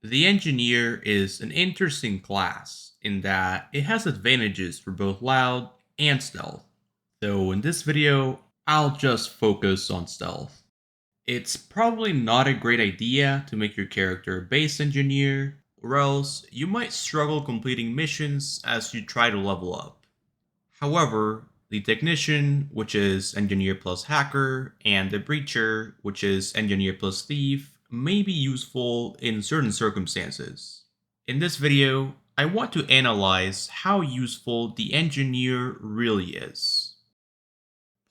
The engineer is an interesting class in that it has advantages for both loud and stealth. So in this video, I'll just focus on stealth. It's probably not a great idea to make your character a base engineer, or else you might struggle completing missions as you try to level up. However, the technician, which is engineer plus hacker, and the breacher, which is engineer plus thief, may be useful in certain circumstances. In this video, I want to analyze how useful the engineer really is.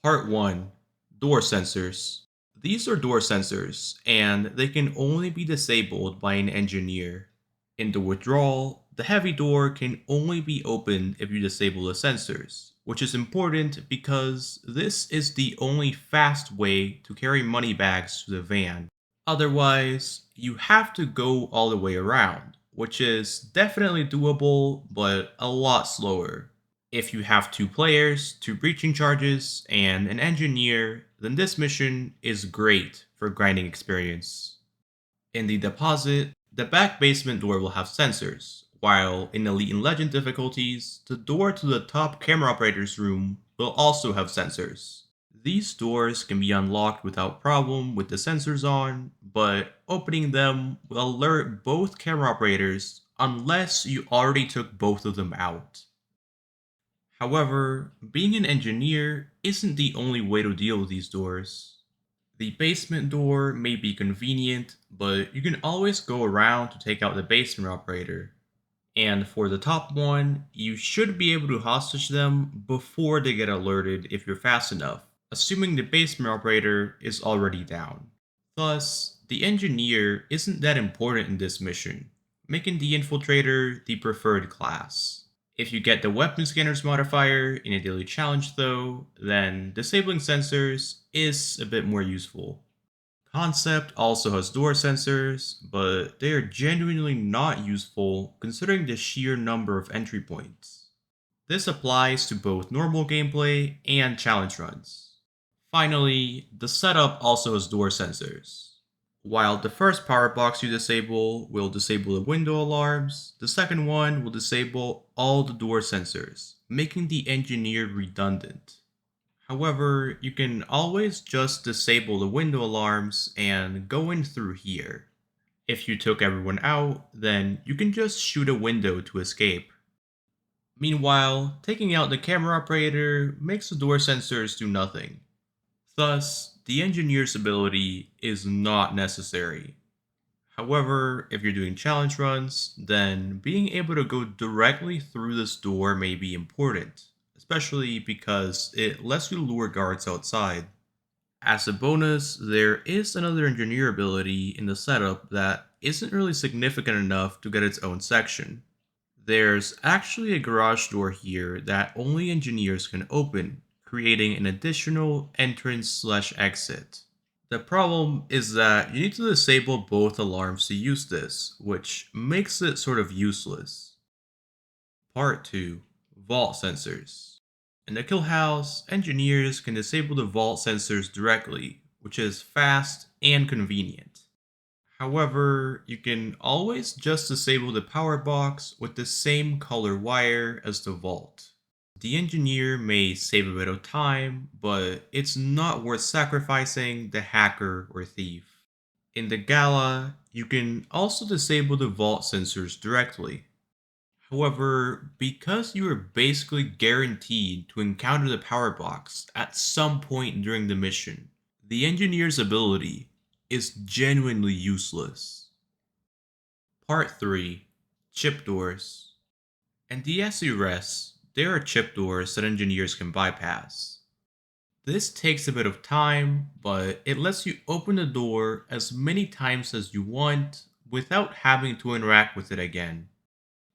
Part 1. Door sensors. These are door sensors, and they can only be disabled by an engineer. In the withdrawal, the heavy door can only be opened if you disable the sensors, which is important because this is the only fast way to carry money bags to the van. Otherwise, you have to go all the way around, which is definitely doable, but a lot slower. If you have two players, two breaching charges, and an engineer, then this mission is great for grinding experience. In the deposit, the back basement door will have sensors, while in Elite and Legend difficulties, the door to the top camera operator's room will also have sensors. These doors can be unlocked without problem with the sensors on, but opening them will alert both camera operators unless you already took both of them out. However, being an engineer isn't the only way to deal with these doors. The basement door may be convenient, but you can always go around to take out the basement operator. And for the top one, you should be able to hostage them before they get alerted if you're fast enough, assuming the basement operator is already down. Thus, the engineer isn't that important in this mission, making the infiltrator the preferred class. If you get the weapon scanners modifier in a daily challenge though, then disabling sensors is a bit more useful. Concept also has door sensors, but they are genuinely not useful considering the sheer number of entry points. This applies to both normal gameplay and challenge runs. Finally, the setup also has door sensors. While the first power box you disable will disable the window alarms, the second one will disable all the door sensors, making the engineer redundant. However, you can always just disable the window alarms and go in through here. If you took everyone out, then you can just shoot a window to escape. Meanwhile, taking out the camera operator makes the door sensors do nothing. Thus, the engineer's ability is not necessary. However, if you're doing challenge runs, then being able to go directly through this door may be important, especially because it lets you lure guards outside. As a bonus, there is another engineer ability in the setup that isn't really significant enough to get its own section. There's actually a garage door here that only engineers can open, creating an additional entrance/exit. The problem is that you need to disable both alarms to use this, which makes it sort of useless. Part 2. Vault Sensors. In the kill house, engineers can disable the vault sensors directly, which is fast and convenient. However, you can always just disable the power box with the same color wire as the vault. The engineer may save a bit of time, but it's not worth sacrificing the hacker or thief. In the gala, you can also disable the vault sensors directly. However, because you are basically guaranteed to encounter the power box at some point during the mission, the engineer's ability is genuinely useless. Part 3. Chip Doors. In the SURS, there are chip doors that engineers can bypass. This takes a bit of time, but it lets you open the door as many times as you want without having to interact with it again.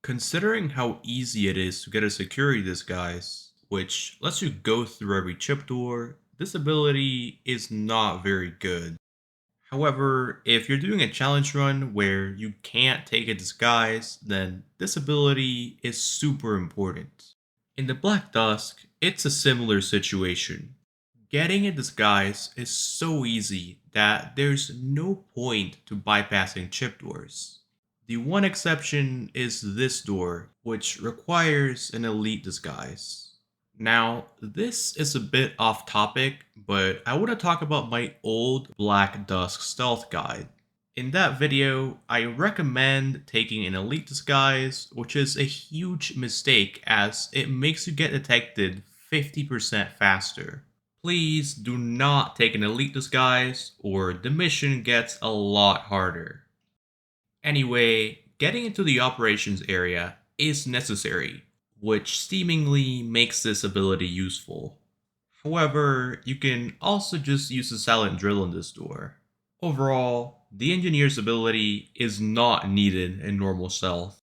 Considering how easy it is to get a security disguise, which lets you go through every chip door, this ability is not very good. However, if you're doing a challenge run where you can't take a disguise, then this ability is super important. In the Black Dusk, it's a similar situation. Getting a disguise is so easy that there's no point to bypassing chip doors. The one exception is this door, which requires an elite disguise. Now, this is a bit off topic, but I want to talk about my old Black Dusk stealth guide. In that video, I recommend taking an elite disguise, which is a huge mistake as it makes you get detected 50% faster. Please do not take an elite disguise, or the mission gets a lot harder. Anyway, getting into the operations area is necessary, which seemingly makes this ability useful. However, you can also just use a silent drill in this door. Overall, the engineer's ability is not needed in normal stealth.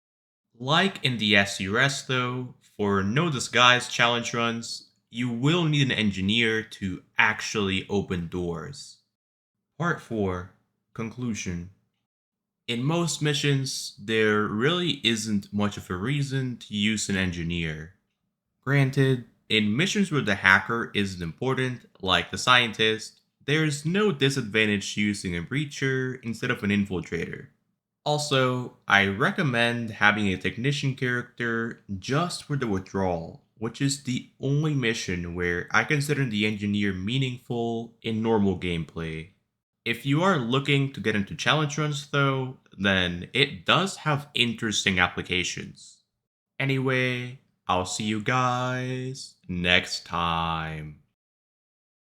Like in the SUS though, for no disguise challenge runs, you will need an engineer to actually open doors. Part 4 Conclusion. In most missions, there really isn't much of a reason to use an engineer. Granted, in missions where the hacker isn't important, like the scientist, there's no disadvantage to using a breacher instead of an infiltrator. Also, I recommend having a technician character just for the withdrawal, which is the only mission where I consider the engineer meaningful in normal gameplay. If you are looking to get into challenge runs though, then it does have interesting applications. Anyway, I'll see you guys next time.